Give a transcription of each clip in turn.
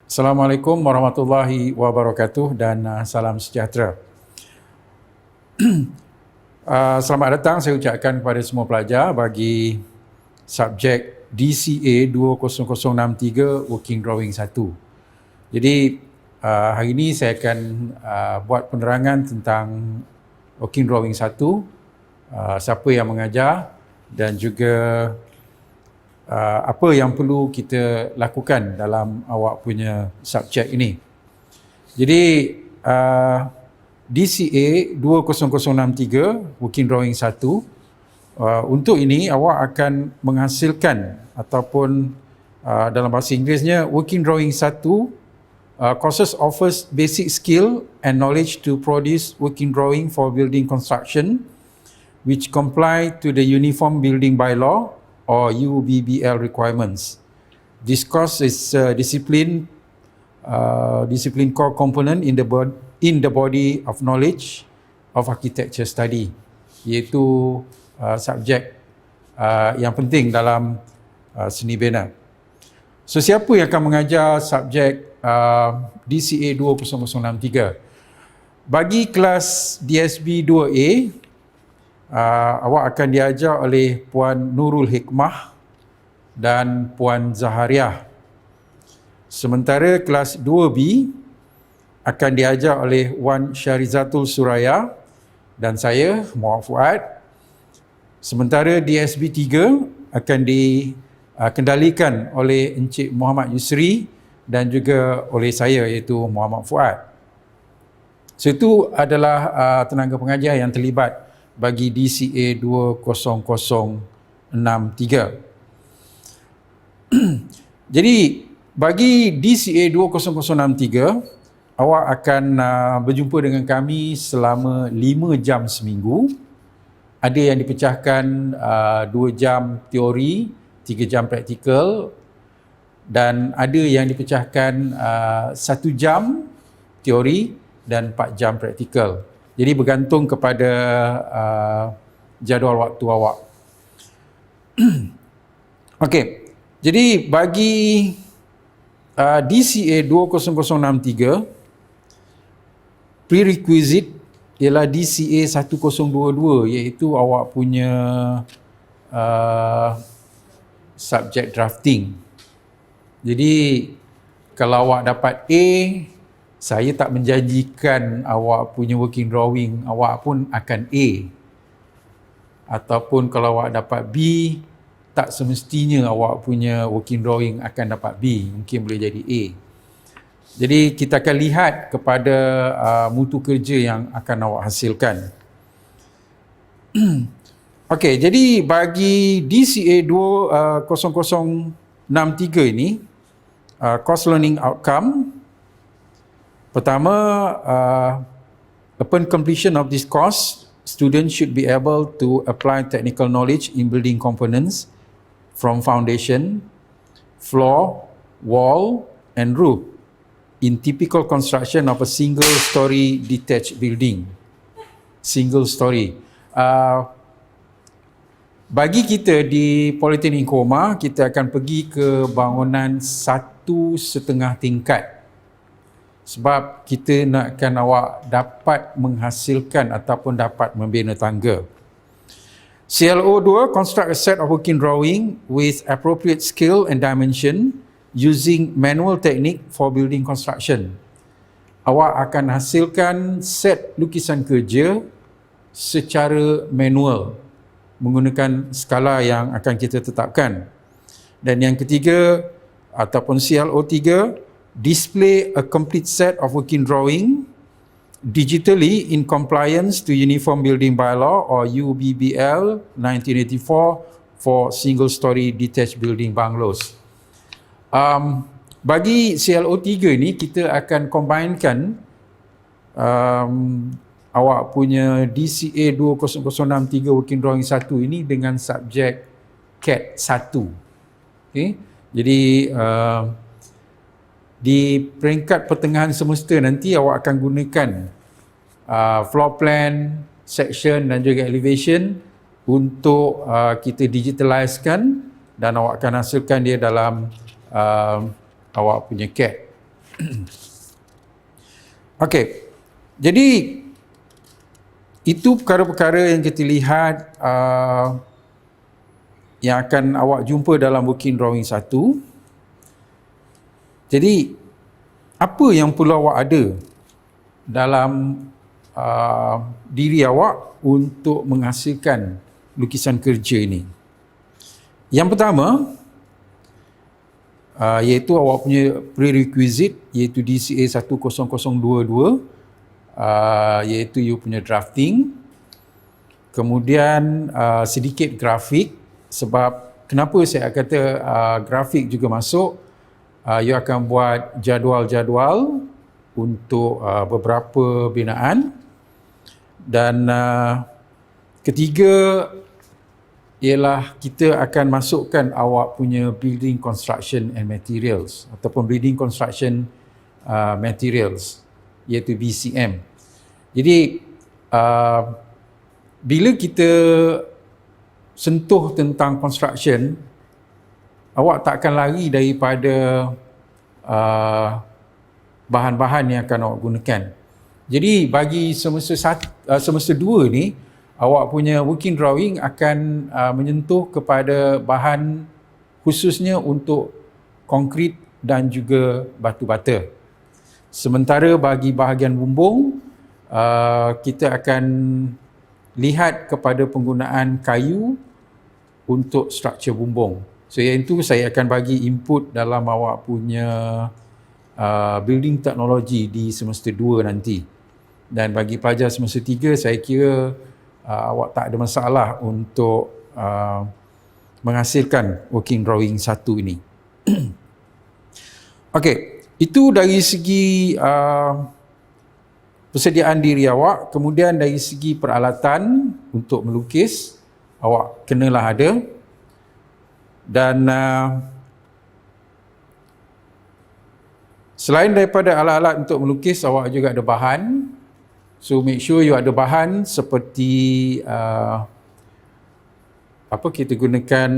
Assalamualaikum warahmatullahi wabarakatuh dan salam sejahtera. Selamat datang saya ucapkan kepada semua pelajar bagi subjek DCA 20063 Working Drawing 1. Jadi hari ini saya akan buat penerangan tentang Working Drawing 1, siapa yang mengajar dan juga apa yang perlu kita lakukan dalam awak punya subjek ini. Jadi DCA 20063 Working Drawing 1, untuk ini awak akan menghasilkan ataupun dalam bahasa Inggerisnya Working Drawing 1 courses offers basic skill and knowledge to produce working drawing for building construction which comply to the Uniform Building Bylaw or UBBL requirements. This course is discipline core component in the body of knowledge of architecture study, iaitu subjek yang penting dalam seni bina. So siapa yang akan mengajar subjek DCA 20063? Bagi kelas DSB 2A, awak akan diajar oleh Puan Nurul Hikmah dan Puan Zahariah. Sementara kelas 2B akan diajar oleh Wan Syarizatul Suraya dan saya, Muhammad Fuad. Sementara DSB 3 akan dikendalikan oleh Encik Muhammad Yusri dan juga oleh saya, iaitu Muhammad Fuad. So itu adalah tenaga pengajar yang terlibat bagi DCA 20063. Jadi bagi DCA 20063, awak akan berjumpa dengan kami selama 5 jam seminggu. Ada yang dipecahkan 2 jam teori, 3 jam praktikal, dan ada yang dipecahkan 1 jam teori dan 4 jam praktikal. Jadi bergantung kepada jadual waktu awak. Okey. Jadi bagi DCA 20063, prerequisite ialah DCA 1022, iaitu awak punya subjek drafting. Jadi kalau awak dapat A, saya tak menjanjikan awak punya working drawing awak pun akan A. Ataupun kalau awak dapat B, tak semestinya awak punya working drawing akan dapat B. Mungkin boleh jadi A. Jadi kita akan lihat kepada mutu kerja yang akan awak hasilkan. Okey, jadi bagi DCA 20063 ini, course learning outcome, pertama, upon completion of this course, students should be able to apply technical knowledge in building components from foundation, floor, wall, and roof in typical construction of a single-story detached building. Single story. Bagi kita di Politeknik Koma, kita akan pergi ke bangunan 1.5 tingkat. Sebab kita nakkan awak dapat menghasilkan ataupun dapat membina tangga. CLO2, construct a set of working drawing with appropriate scale and dimension using manual technique for building construction. Awak akan hasilkan set lukisan kerja secara manual menggunakan skala yang akan kita tetapkan. Dan yang ketiga ataupun CLO3, display a complete set of working drawing digitally in compliance to Uniform Building Bylaw or UBBL 1984 for single story detached building bungalows. Bagi CLO3 ini kita akan combinekan awak punya DCA 20063 Working Drawing 1 ini dengan subjek CAT 1. Okay? Jadi di peringkat pertengahan semester nanti awak akan gunakan floor plan, section dan juga elevation untuk kita digitalizekan dan awak akan hasilkan dia dalam awak punya CAD. Okey. Jadi itu perkara-perkara yang kita lihat yang akan awak jumpa dalam working drawing 1. Jadi apa yang perlu awak ada dalam diri awak untuk menghasilkan lukisan kerja ini? Yang pertama, iaitu awak punya prerequisite, iaitu DCA 10022, iaitu you punya drafting. Kemudian sedikit grafik, sebab kenapa saya kata grafik juga masuk, you akan buat jadual-jadual untuk beberapa binaan. Dan ketiga ialah kita akan masukkan awak punya building construction and materials ataupun building construction materials, iaitu BCM. Jadi bila kita sentuh tentang construction, awak tak akan lari daripada bahan-bahan yang akan awak gunakan. Jadi bagi semester 2 ni, awak punya working drawing akan menyentuh kepada bahan khususnya untuk konkrit dan juga batu bata. Sementara bagi bahagian bumbung, kita akan lihat kepada penggunaan kayu untuk struktur bumbung. So yang itu saya akan bagi input dalam awak punya building teknologi di semester 2 nanti. Dan bagi pelajar semester 3, saya kira awak tak ada masalah untuk menghasilkan working drawing 1 ini. Okey, itu dari segi persediaan diri awak. Kemudian dari segi peralatan untuk melukis, awak kenalah ada. Dan selain daripada alat-alat untuk melukis, awak juga ada bahan. So make sure you ada bahan seperti apa kita gunakan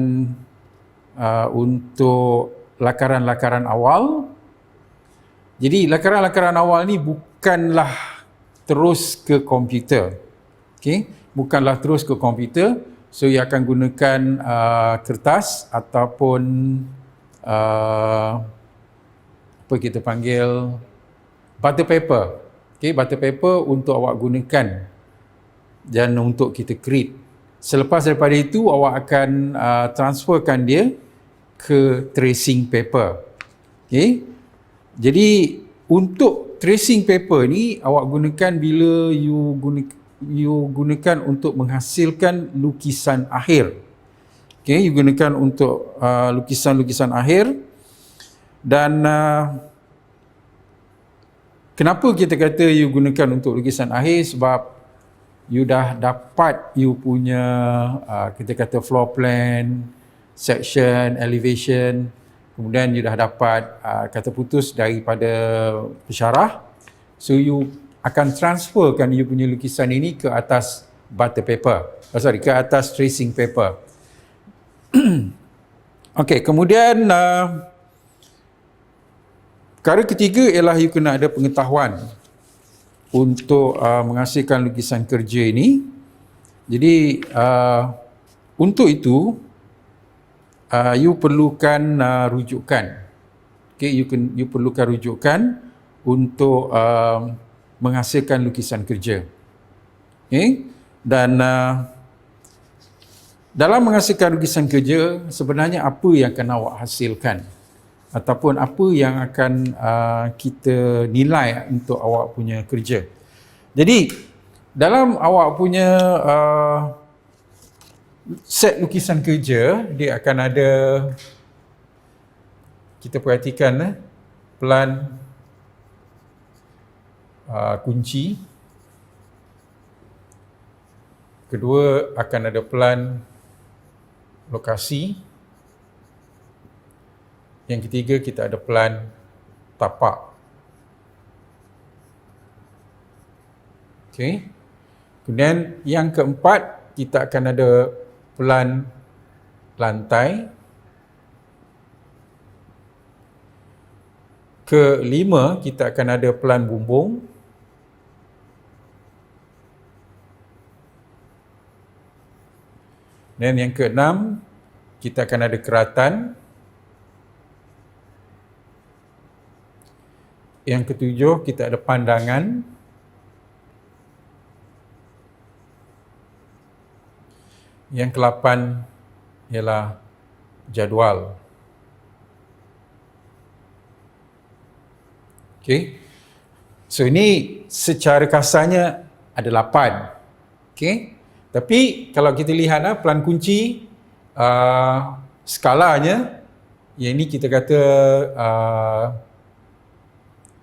untuk lakaran-lakaran awal. Jadi lakaran-lakaran awal ni bukanlah terus ke komputer. Okey, bukanlah terus ke komputer. So you akan gunakan kertas ataupun apa kita panggil butter paper. Okey, butter paper untuk awak gunakan dan untuk kita create. Selepas daripada itu, awak akan transferkan dia ke tracing paper. Okey. Jadi untuk tracing paper ni awak gunakan bila you gunakan untuk menghasilkan lukisan akhir. Okey, you gunakan untuk lukisan-lukisan akhir. Dan kenapa kita kata you gunakan untuk lukisan akhir? Sebab you dah dapat you punya kita kata floor plan, section, elevation. Kemudian you dah dapat kata putus daripada pensyarah. So you akan transferkan you punya lukisan ini ke atas butter paper. Ke atas tracing paper. Okey, kemudian perkara ketiga ialah you kena ada pengetahuan untuk menghasilkan lukisan kerja ini. Jadi untuk itu you perlukan rujukan. Okay, you perlukan rujukan untuk menghasilkan lukisan kerja. Okay? Dan dalam menghasilkan lukisan kerja, sebenarnya apa yang akan awak hasilkan? Ataupun apa yang akan kita nilai untuk awak punya kerja. Jadi dalam awak punya set lukisan kerja, dia akan ada, kita perhatikan pelan kunci. Kedua akan ada pelan lokasi. Yang ketiga kita ada pelan tapak. Okey. Kemudian yang keempat kita akan ada pelan lantai. kelima, kita akan ada pelan bumbung. Dan yang keenam, kita akan ada keratan. Yang ketujuh, kita ada pandangan. Yang kelapan ialah jadual. Okey. So ini secara kasarnya ada 8. Okey. Tapi kalau kita lihat pelan kunci skalanya, yang ini kita kata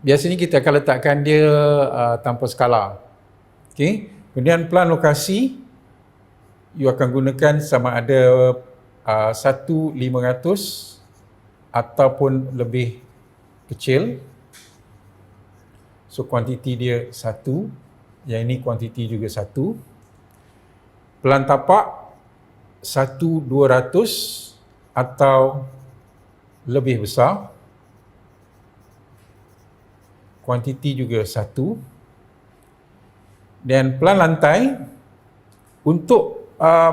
biasanya kita akan letakkan dia tanpa skala. Okey. Kemudian pelan lokasi you akan gunakan sama ada 1/500 ataupun lebih kecil. So kuantiti dia 1, yang ini kuantiti juga 1. Pelan tapak 1/200 atau lebih besar. Kuantiti juga 1. Dan pelan lantai, untuk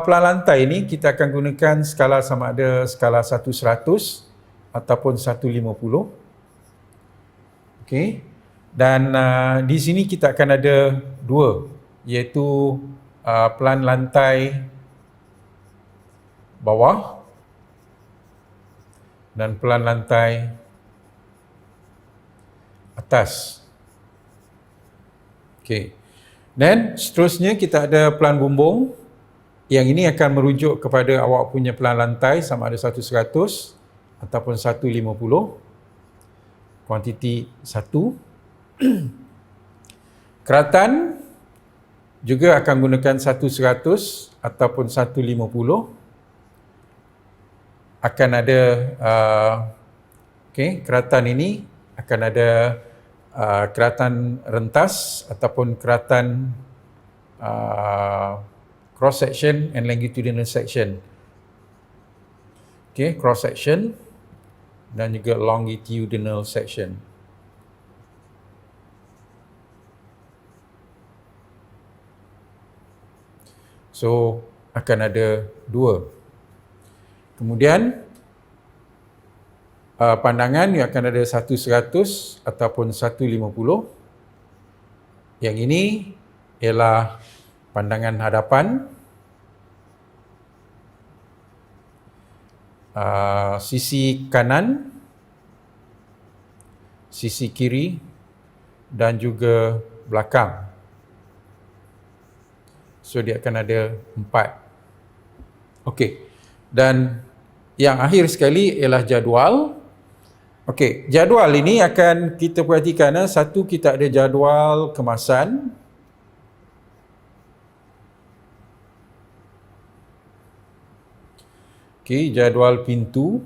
pelan lantai ini kita akan gunakan skala sama ada skala 1/100 ataupun 1/50. Okey. Dan di sini kita akan ada 2, iaitu pelan lantai bawah dan pelan lantai atas. Okey. Dan seterusnya kita ada pelan bumbung. Yang ini akan merujuk kepada awak punya pelan lantai sama ada 1/100 ataupun 1/50. Kuantiti 1. Keratan juga akan gunakan 1/100 ataupun 1/50. Akan ada keratan ini akan ada keratan rentas ataupun keratan cross section and longitudinal section. Okey, cross section dan juga longitudinal section. So akan ada 2. Kemudian pandangan yang akan ada 1/100 ataupun 1/50. Yang ini ialah pandangan hadapan, sisi kanan, sisi kiri dan juga belakang. So dia akan ada 4. Okey. Dan yang akhir sekali ialah jadual. Okey, jadual ini akan kita perhatikan. Satu, kita ada jadual kemasan. Okey, jadual pintu.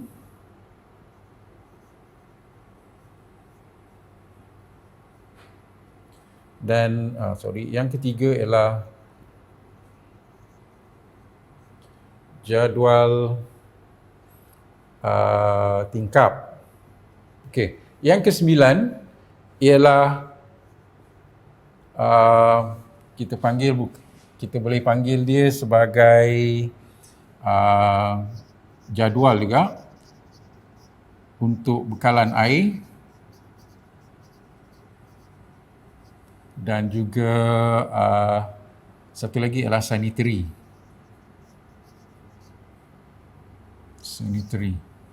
Dan yang ketiga ialah jadual tingkap. Okey, yang ke-9 ialah kita boleh panggil dia sebagai jadual juga untuk bekalan air dan juga satu lagi ialah sanitary,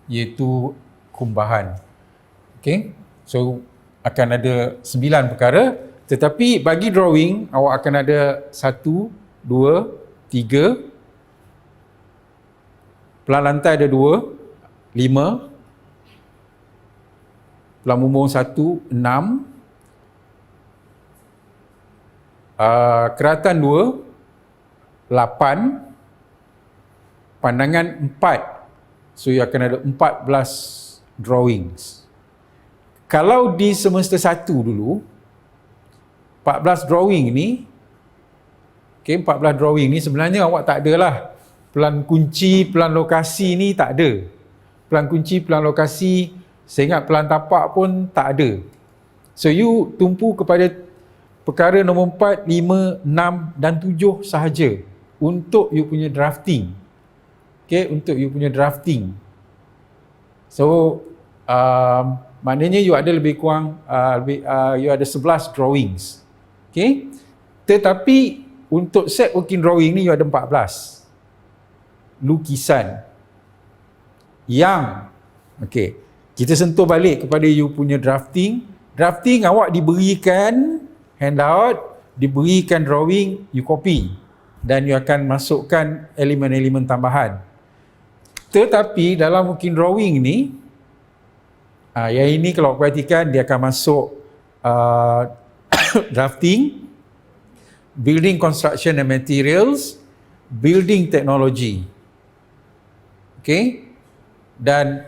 iaitu kumbahan. Okey, so akan ada 9 perkara, tetapi bagi drawing awak akan ada 1, 2, 3, pelan lantai ada 2, 5, pelan bumbung 1, 6, keratan 2, 8, pandangan 4. So you akan ada 14 drawings. Kalau di semester 1 dulu, 14 drawing ni, 14 drawing ni sebenarnya awak tak ada lah. Pelan kunci, pelan lokasi ni tak ada. Pelan kunci, pelan lokasi Saya ingat pelan tapak pun tak ada. So you tumpu kepada perkara nombor 4, 5, 6 dan 7 sahaja untuk you punya drafting. Okay, untuk you punya drafting. So maknanya you ada lebih kurang you ada 11 drawings. Okay, tetapi untuk set working drawing ni you ada 14 lukisan yang kita sentuh balik kepada you punya drafting. Drafting awak diberikan handout, diberikan drawing, you copy dan you akan masukkan elemen-elemen tambahan. Tetapi dalam working drawing ni, yang ini kalau perhatikan dia akan masuk drafting, building construction and materials, building technology. Okay? Dan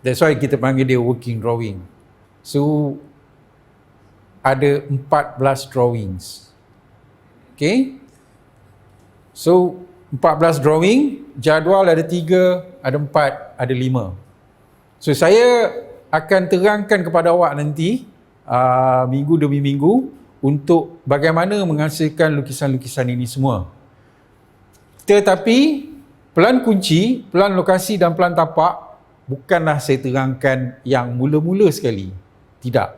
that's why kita panggil dia working drawing. So ada 14 drawings. Okay? So 14 drawing, jadual ada 3, ada 4, ada 5. So saya akan terangkan kepada awak nanti minggu demi minggu untuk bagaimana menghasilkan lukisan-lukisan ini semua. Tetapi pelan kunci, pelan lokasi dan pelan tapak bukanlah saya terangkan yang mula-mula sekali. Tidak.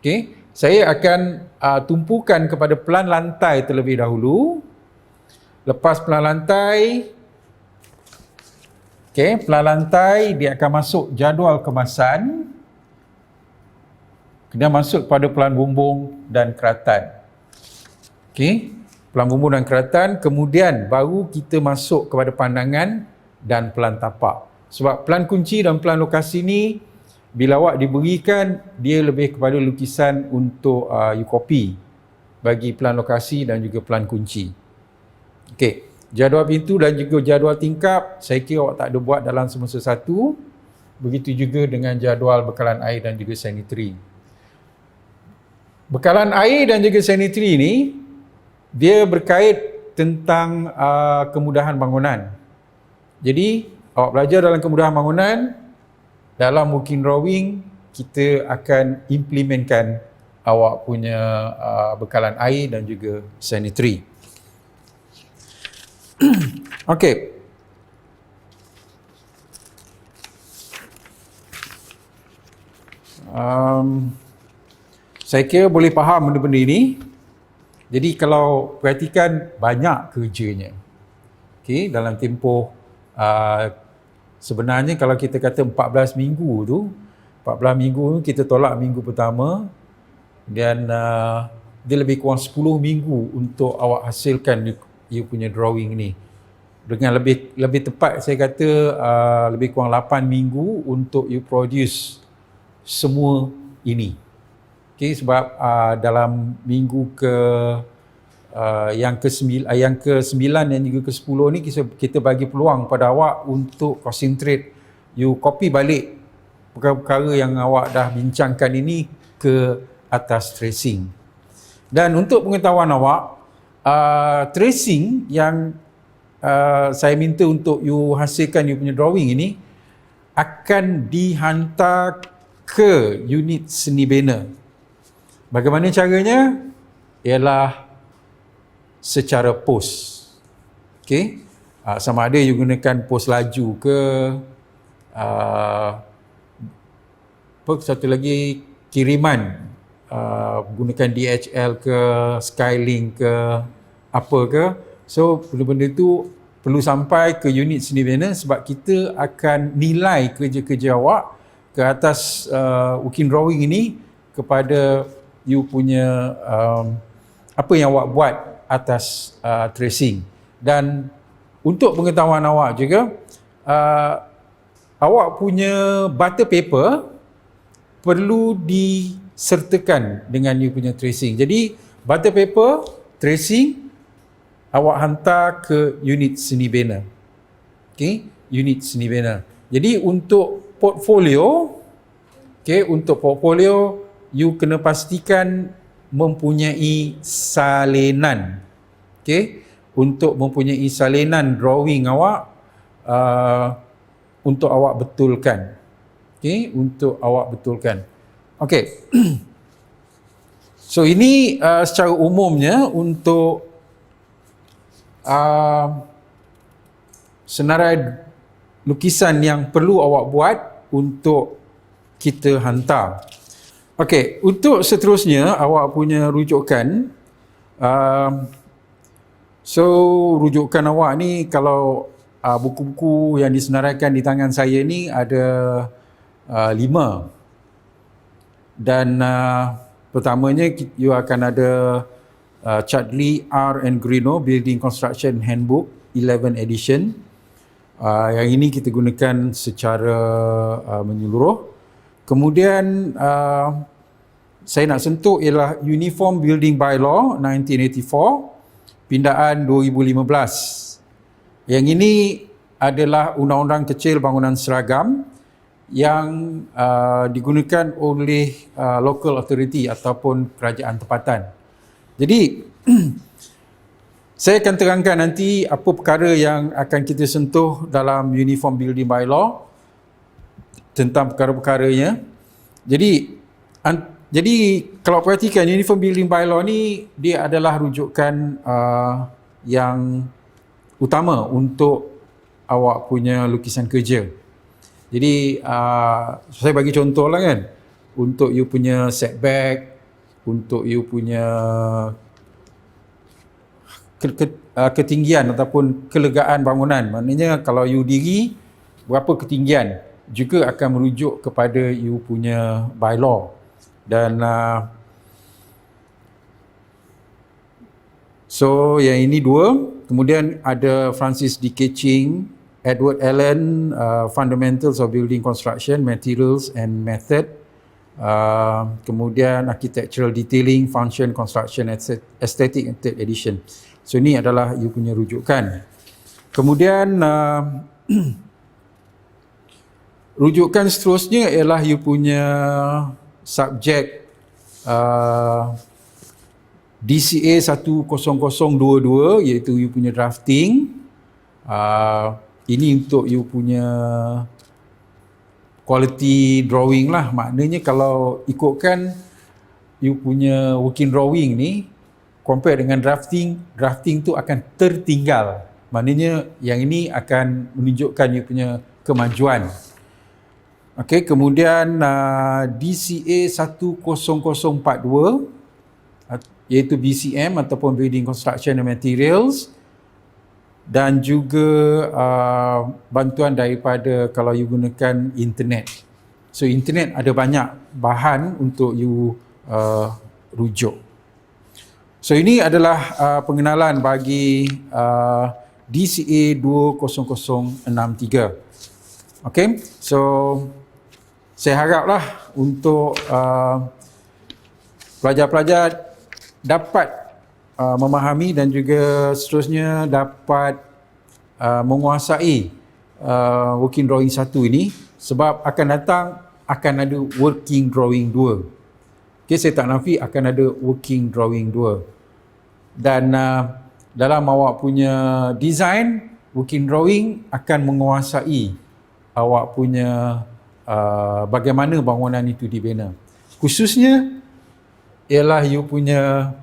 Okay? Saya akan tumpukan kepada pelan lantai terlebih dahulu. Lepas pelan lantai, pelan lantai dia akan masuk jadual kemasan. Kemudian masuk pada pelan bumbung dan keratan. Pelan bumbung dan keratan, kemudian baru kita masuk kepada pandangan dan pelan tapak. Sebab pelan kunci dan pelan lokasi ni bila awak diberikan, dia lebih kepada lukisan untuk you copy bagi pelan lokasi dan juga pelan kunci. Jadual pintu dan juga jadual tingkap, saya kira awak tak ada buat dalam semester 1. Begitu juga dengan jadual bekalan air dan juga sanitary. Bekalan air dan juga sanitary ni, dia berkait tentang kemudahan bangunan. Jadi, awak belajar dalam kemudahan bangunan, dalam working drawing, kita akan implementkan awak punya bekalan air dan juga sanitary. Okey. Saya kira boleh faham benda-benda ini. Jadi kalau perhatikan banyak kerjanya. Dalam tempoh sebenarnya kalau kita kata 14 minggu tu, 14 minggu kita tolak minggu pertama dan dia lebih kurang 10 minggu untuk awak hasilkan you punya drawing ni. Dengan lebih tepat saya kata lebih kurang 8 minggu untuk you produce semua ini. Sebab dalam minggu yang ke-9 dan juga ke-10 ni kita bagi peluang pada awak untuk concentrate, you copy balik perkara-perkara yang awak dah bincangkan ini ke atas tracing. Dan untuk pengetahuan awak, tracing yang saya minta untuk you hasilkan you punya drawing ini akan dihantar ke unit seni bina. Bagaimana caranya? Ialah secara pos. Sama ada you gunakan pos laju ke satu lagi kiriman, gunakan DHL ke Skylink ke apa ke. So benda-benda tu perlu sampai ke unit seni bina sebab kita akan nilai kerja-kerja awak ke atas working drawing ini kepada you punya apa yang awak buat atas tracing. Dan untuk pengetahuan awak juga, awak punya butter paper perlu disertakan dengan you punya tracing. Jadi butter paper, tracing, awak hantar ke unit seni bina. Unit seni bina. Jadi untuk portfolio, untuk portfolio you kena pastikan mempunyai salinan. Untuk mempunyai salinan drawing awak untuk awak betulkan. Okey, untuk awak betulkan. Okey. So ini secara umumnya untuk senarai lukisan yang perlu awak buat untuk kita hantar. Okey, untuk seterusnya awak punya rujukan, so rujukan awak ni kalau buku-buku yang disenaraikan di tangan saya ni ada 5. Dan pertamanya you akan ada Chudley R and Greenough Building Construction Handbook 11 edition. Yang ini kita gunakan secara menyeluruh. Kemudian saya nak sentuh ialah Uniform Building Bylaw 1984 pindaan 2015. Yang ini adalah undang-undang kecil bangunan seragam yang digunakan oleh local authority ataupun kerajaan tempatan. Jadi saya akan terangkan nanti apa perkara yang akan kita sentuh dalam Uniform Building Bylaw tentang perkara-perkaranya. Jadi kalau perhatikan Uniform Building Bylaw ni dia adalah rujukan yang utama untuk awak punya lukisan kerja. Jadi saya bagi contoh lah kan, untuk you punya setback, untuk you punya ketinggian ataupun kelegaan bangunan. Maknanya kalau you diri berapa ketinggian juga akan merujuk kepada you punya bylaw. Dan so yang ini 2. Kemudian ada Francis D. Kitching, Edward Allen, Fundamentals of Building Construction, Materials and Method. Kemudian Architectural Detailing, Function, Construction, Aesthetic and Third Edition. So ini adalah you punya rujukan. Kemudian rujukan seterusnya ialah you punya subjek DCA 10022 iaitu you punya drafting. Ini untuk you punya quality drawing lah. Maknanya kalau ikutkan you punya working drawing ni compare dengan drafting tu akan tertinggal. Maknanya yang ini akan menunjukkan you punya kemajuan. Okey, kemudian DCA 10042 iaitu BCM ataupun Building Construction and Materials, dan juga bantuan daripada kalau you gunakan internet. So internet ada banyak bahan untuk you rujuk. So ini adalah pengenalan bagi DCA 20063. Okay, so saya haraplah untuk pelajar-pelajar dapat memahami dan juga seterusnya dapat menguasai working drawing 1 ini, sebab akan datang akan ada working drawing 2. Okay, saya tak nafi akan ada working drawing 2. Dan dalam awak punya design, working drawing akan menguasai awak punya bagaimana bangunan itu dibina. Khususnya ialah you punya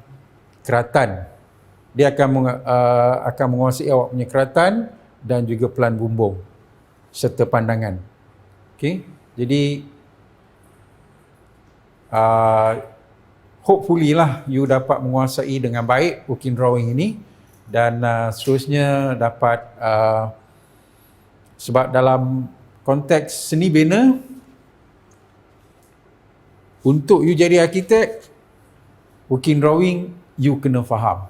keratan. Dia akan menguasai awak punya keratan dan juga pelan bumbung serta pandangan. Okay, jadi hopefully lah you dapat menguasai dengan baik working drawing ini, dan seterusnya dapat sebab dalam konteks seni bina, untuk you jadi arkitek, working drawing you kena faham.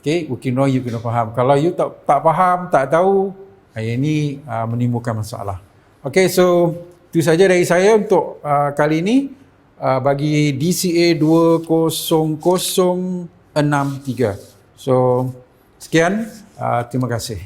Okay, working drawing you kena faham. Kalau you tak faham, tak tahu, ini menimbulkan masalah. Okay, so itu saja dari saya untuk kali ini bagi DCA 20063. So sekian, terima kasih.